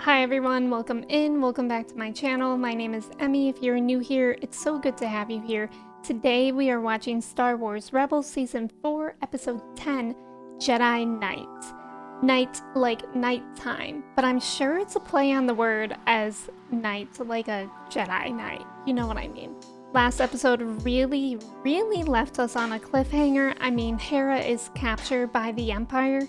Hi everyone, welcome in, welcome back to my channel. My name is Emmy. If you're new here, it's so good to have you here. Today we are watching Star Wars Rebels Season 4, Episode 10, Jedi Night. Night like nighttime, but I'm sure it's a play on the word as night, like a Jedi Night. You know what I mean. Last episode really left us on a cliffhanger. I mean, Hera is captured by the Empire.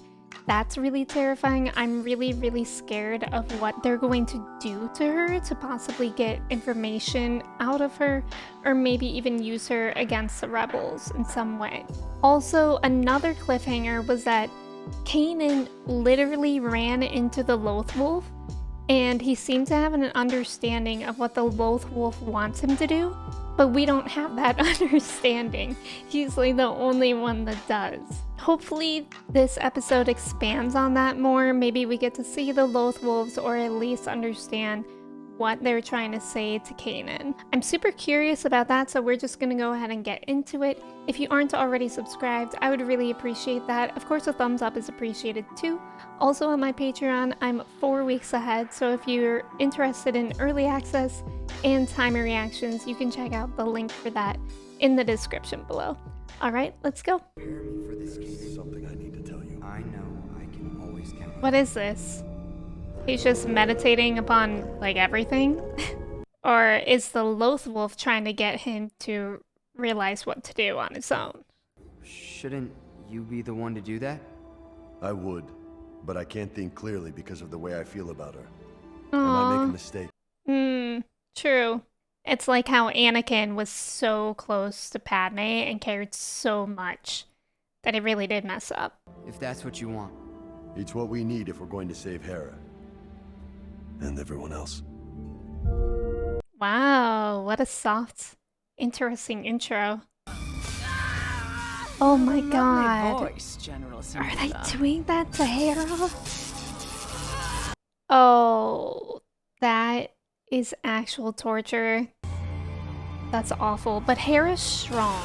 That's really terrifying. I'm really scared of what they're going to do to her to possibly get information out of her, or maybe even use her against the rebels in some way. Also, another cliffhanger was that Kanan literally ran into the Loth Wolf, and he seemed to have an understanding of what the Loth Wolf wants him to do, but we don't have that understanding. He's like the only one that does. Hopefully this episode expands on that more. Maybe we get to see the Loth Wolves, or at least understand what they're trying to say to Kanan. I'm super curious about that, so we're just gonna go ahead and get into it. If you aren't already subscribed, I would really appreciate that. Of course, a thumbs up is appreciated too. Also on my Patreon, I'm 4 weeks ahead, so if you're interested in early access and timer reactions, you can check out the link for that in the description below. All right, let's go. Prepare me for this, Kanan. Something I need to tell you. I know I can always count on What is this? He's just meditating upon, like, everything? Or is the Loth Wolf trying to get him to realize what to do on his own? you. Shouldn't you be the one to do that? I would, but I can't think clearly because of the way I feel about her. I might make a Aww. mistake. True. It's like how Anakin was so close to Padme and cared so much that he really did mess up. If that's what you want. It's what we need if we're going to save Hera. And everyone else. Wow, what a soft, interesting intro. Oh my god. Voice, General Are they Samantha. doing that to Hera? Oh, that is actual torture. That's awful, but Hera's strong.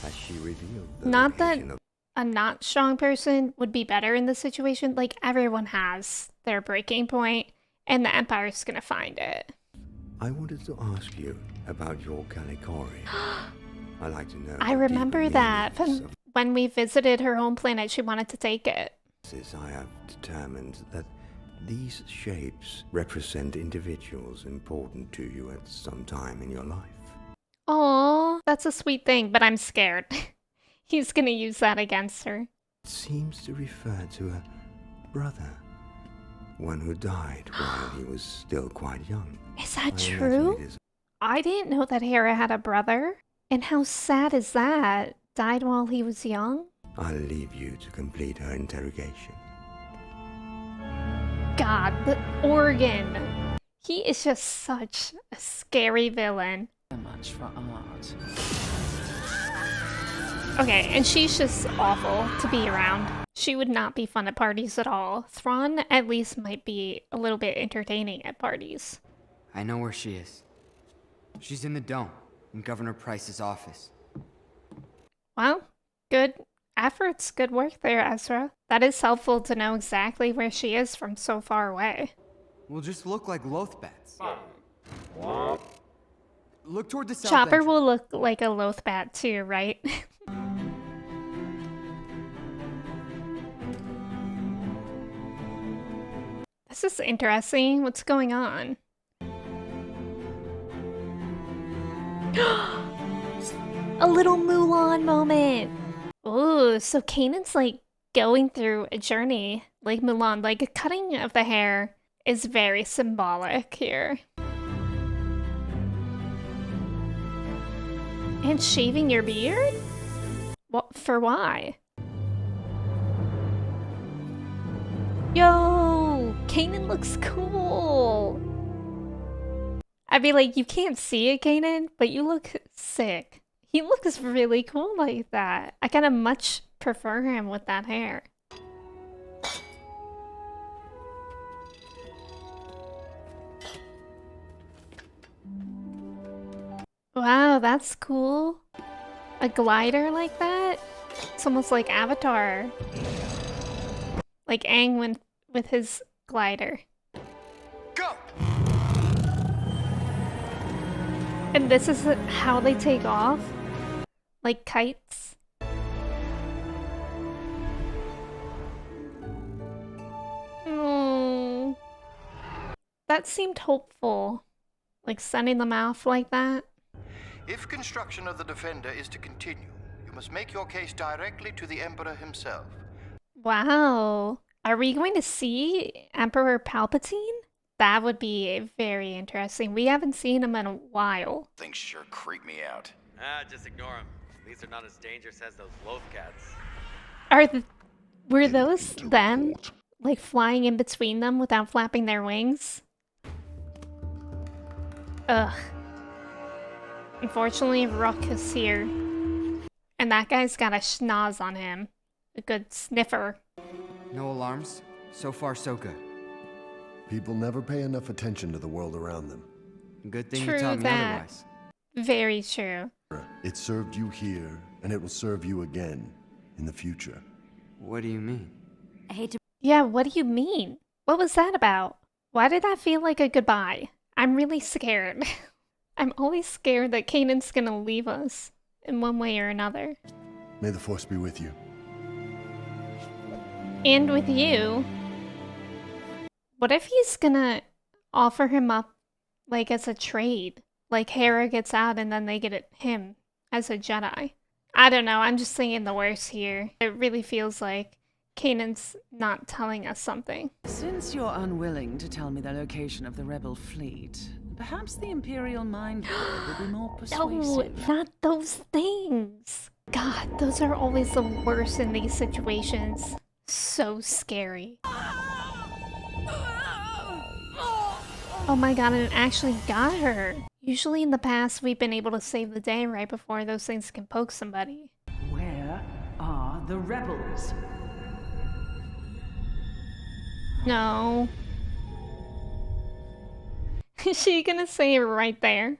As she revealed the Not that location of a not strong person would be better in this situation. Like, everyone has their breaking point, and the Empire's gonna find it. I wanted to ask you about your Calicori. I'd like to know. I the remember deeper that meanings from of when we visited her home planet. She wanted to take it. this. I have determined that these shapes represent individuals important to you at some time in your life. Aw, that's a sweet thing, but I'm scared. He's gonna use that against her. It seems to refer to a brother, one who died while he was still quite young. Is I that imagine true? it is I didn't know that Hera had a brother. And how sad is that? Died while he was young? I'll leave you to complete her interrogation. God, the organ. He is just such a scary villain. So much for art. Okay, and she's just awful to be around. She would not be fun at parties at all. Thrawn at least might be a little bit entertaining at parties. I know where she is. She's in the dome, in Governor Price's office. Well, good efforts, good work there, Ezra. That is helpful to know exactly where she is from so far away. We'll just look like Loth bats. Look toward the south Chopper entrance. will look like a Loth bat too, right? This is interesting. What's going on? A little Mulan moment. Ooh, so Kanan's like going through a journey like Mulan. Like, a cutting of the hair is very symbolic here. And shaving your beard? What, for why? Yo, Kanan looks cool. I'd be like, you can't see it, Kanan, but you look sick. He looks really cool like that. I kind of much prefer him with that hair. Wow, that's cool. A glider like that? It's almost like Avatar. Like Aang with his glider. Go! And this is how they take off? Like kites? Oh, that seemed hopeful. Like sending them off like that. If construction of the Defender is to continue, you must make your case directly to the Emperor himself. Wow. Are we going to see Emperor Palpatine? That would be very interesting. We haven't seen him in a while. Things sure creep me out. Just ignore them. These are not as dangerous as those loaf cats. Were those them? Like flying in between them without flapping their wings? Ugh. Unfortunately, Rook is here. And that guy's got a schnoz on him. A good sniffer. No alarms? So far, so good. People never pay enough attention to the world around them. Good thing True you taught me that. otherwise. Very true. It served you here, and it will serve you again in the future. What do you mean? I hate to. Yeah, what do you mean? What was that about? Why did that feel like a goodbye? I'm really scared. I'm always scared that Kanan's gonna leave us in one way or another. May the Force be with you. And with you. What if he's gonna offer him up like as a trade? Like Hera gets out and then they get him as a Jedi. I don't know, I'm just thinking the worst here. It really feels like Kanan's not telling us something. Since you're unwilling to tell me the location of the rebel fleet, perhaps the Imperial Mind Ward will be more No, persuasive. not those things. God, those are always the worst in these situations. So scary. Oh my god, and it actually got her. Usually in the past, we've been able to save the day right before those things can poke somebody. Where are the rebels? No. Is she gonna say it right there?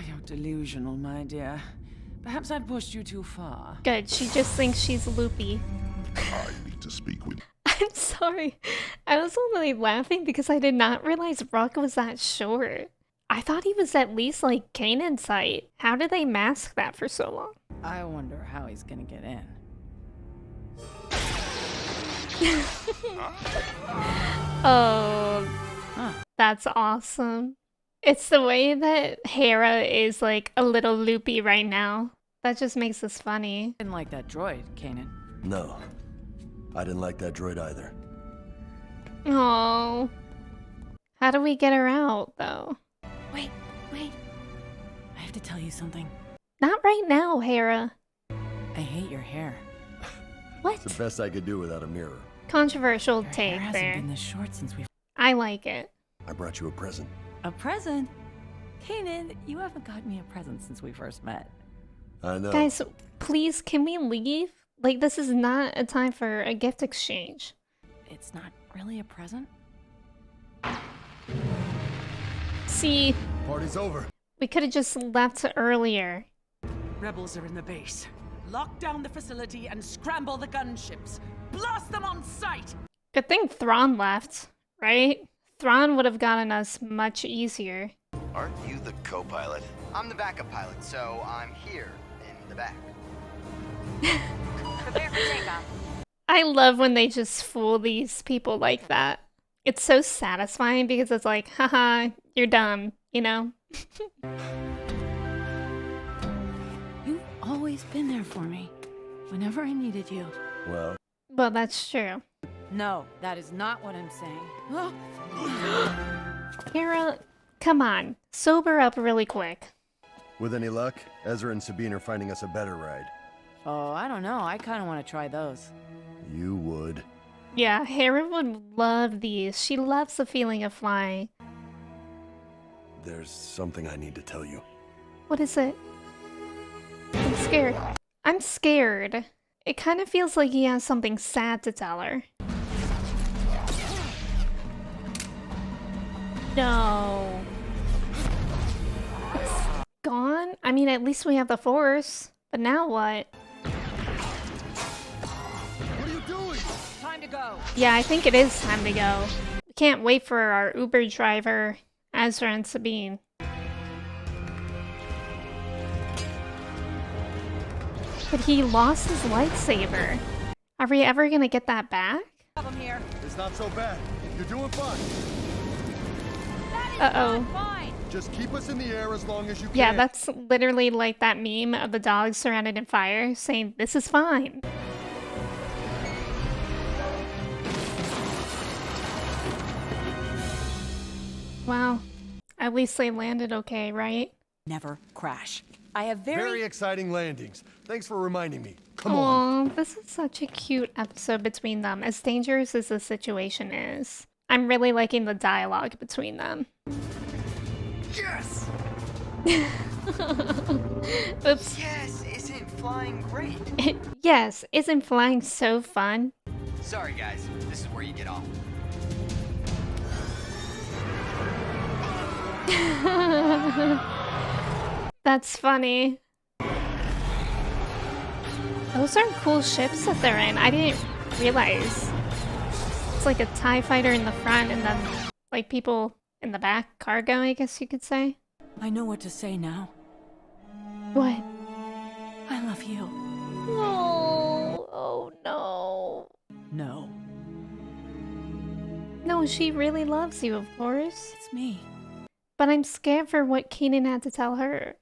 You're delusional, my dear. Perhaps I've pushed you too far. Good, she just thinks she's loopy. I need to speak with. I'm sorry. I was only laughing because I did not realize Rock was that short. I thought he was at least like Kanan's height. How did they mask that for so long? I wonder how he's gonna get in. Oh, that's awesome. It's the way that Hera is like a little loopy right now. That just makes this funny. Didn't like that droid, Kanan. No, I didn't like that droid either. Oh, how do we get her out though? Wait. I have to tell you something. Not right now, Hera. I hate your hair. What? It's the best I could do without a mirror. Controversial Your take hair hasn't there. been this short since we. I like it. I brought you a present. A present? Kanan, you haven't got me a present since we first met. I know. Guys, please, can we leave? Like, this is not a time for a gift exchange. It's not really a present? See, Party's over. we could have just left earlier. Rebels are in the base. Lock down the facility and scramble the gunships. Blast them on sight! Good thing Thrawn left, right? Thrawn would have gotten us much easier. Aren't you the co-pilot? I'm the backup pilot, so I'm here in the back. Prepare for takeoff. I love when they just fool these people like that. It's so satisfying because it's like, haha, you're dumb, you know? You've always been there for me. Whenever I needed you. Well, Well, that's true. No, that is not what I'm saying. Hera, come on, sober up really quick. with any luck, Ezra and Sabine are finding us a better ride. Oh, I don't know. I kind of want to try those. You would. Yeah, Hera would love these. She loves the feeling of flying. There's something I need to tell you. What is it? I'm scared. I'm scared. It kind of feels like he has something sad to tell her. No. It's gone? I mean, at least we have the Force. But now what? What are you doing? Time to go. Yeah, I think it is time to go. can't wait for our Uber driver, Ezra and Sabine. But he lost his lightsaber. Are we ever gonna get that back? It's not so bad. You're doing fine. Uh-oh. Just keep us in the air as long as you can. Yeah, that's literally like that meme of the dog surrounded in fire saying, "This is fine." Well, at least they landed okay, right? Never crash. I have Very exciting landings. Thanks for reminding me. Come on. Aw, this is such a cute episode between them, as dangerous as the situation is. I'm really liking the dialogue between them. Yes! Oops. Yes, isn't flying great? Yes, isn't flying so fun? Sorry, guys. This is where you get off. That's funny. Those are cool ships that they're in. I didn't realize. It's like a TIE fighter in the front and then like people in the back. Cargo, I guess you could say. I know what to say now. What? I love you. No. Oh no. No, No, she really loves you, of course. it's me. But I'm scared for what Keenan had to tell her.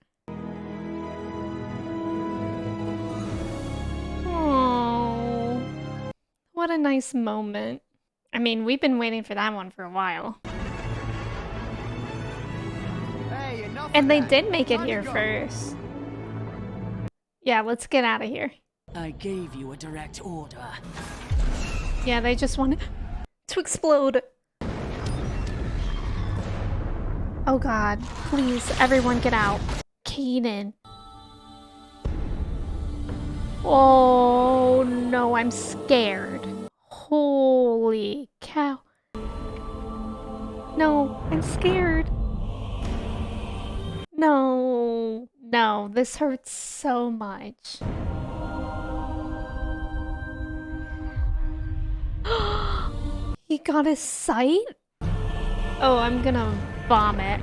Oh, what a nice moment. I mean, we've been waiting for that one for a while. Hey, enough And of they that. did make it Time to here go. first. Yeah, let's get out of here. I gave you a direct order. Yeah, they just wanted to explode. Oh god, please, everyone get out. Keenan. Oh no, I'm scared. Holy cow. No, I'm scared. No, no, this hurts so much. He got his sight? Oh, I'm gonna vomit.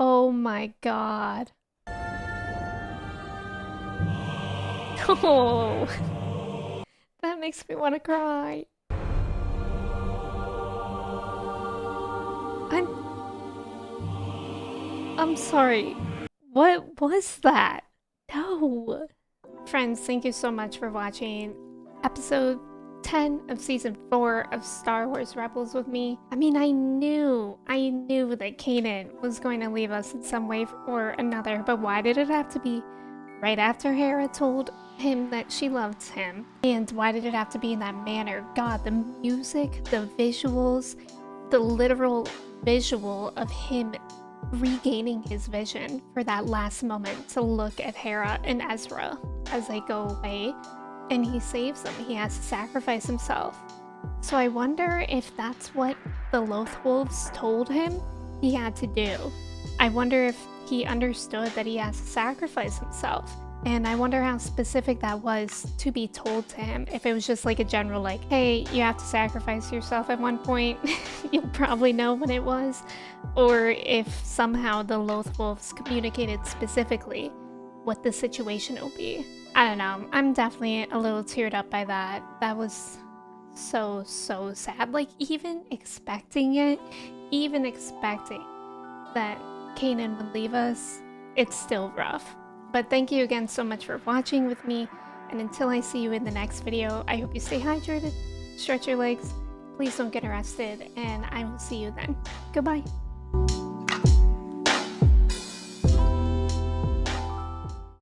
Oh my god. Oh, that makes me want to cry. I'm sorry. What was that? No. Friends, thank you so much for watching episode 10 of season 4 of Star Wars Rebels with me. I mean, I knew that Kanan was going to leave us in some way or another, but why did it have to be right after Hera told him that she loved him? And why did it have to be in that manner? God, the music, the visuals, the literal visual of him regaining his vision for that last moment to look at Hera and Ezra as they go away, and he saves them. He has to sacrifice himself. So I wonder if that's what the Loth Wolves told him he had to do. I wonder if he understood that he has to sacrifice himself. And I wonder how specific that was to be told to him. If it was just like a general like, hey, you have to sacrifice yourself at one point. You'll probably know when it was. Or if somehow the Loth Wolves communicated specifically what the situation will be. I don't know. I'm definitely a little teared up by that. That was so sad. Like, even expecting that Kanan would leave us, it's still rough. But thank you again so much for watching with me, and until I see you in the next video, I hope you stay hydrated, stretch your legs, please don't get arrested, and I will see you then. Goodbye.